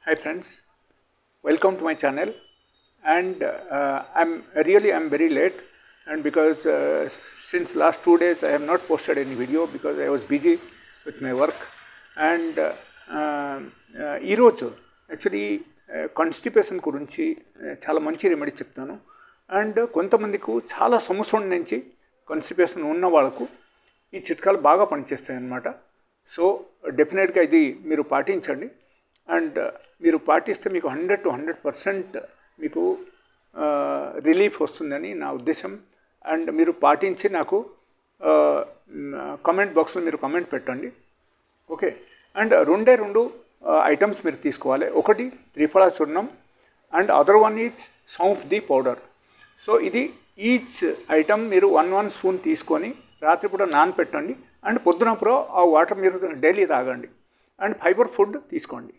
Hi friends, welcome to my channel. And I'm very late, and because since last 2 days I have not posted any video because I was busy with my work. And ఈరోజు actually constipation గురించి చాలా మంచి remedy చెప్తాను. And కొంతమందికి చాలా సంవత్సరం నుంచి constipation ఉన్న వాళ్ళకు ఈ చిట్కాలు బాగా పనిచేస్తాయి అన్నమాట. సో డెఫినెట్గా ఇది మీరు పాటించండి. అండ్ మీరు పాటిస్తే మీకు 100 to 100% మీకు రిలీఫ్ వస్తుందని నా ఉద్దేశం. అండ్ మీరు పాటించి నాకు కామెంట్ బాక్స్లో మీరు కామెంట్ పెట్టండి, ఓకే. అండ్ రెండు ఐటమ్స్ మీరు తీసుకోవాలి. ఒకటి త్రిఫల చూర్ణం and other one is saunf the powder. So ఇది ఈచ్ ఐటమ్ మీరు 1 స్పూన్ తీసుకొని రాత్రిపూట నానపెట్టండి. అండ్ పొద్దునప్పుడు ఆ వాటర్ మీరు డైలీ తాగండి. అండ్ ఫైబర్ ఫుడ్ తీసుకోండి.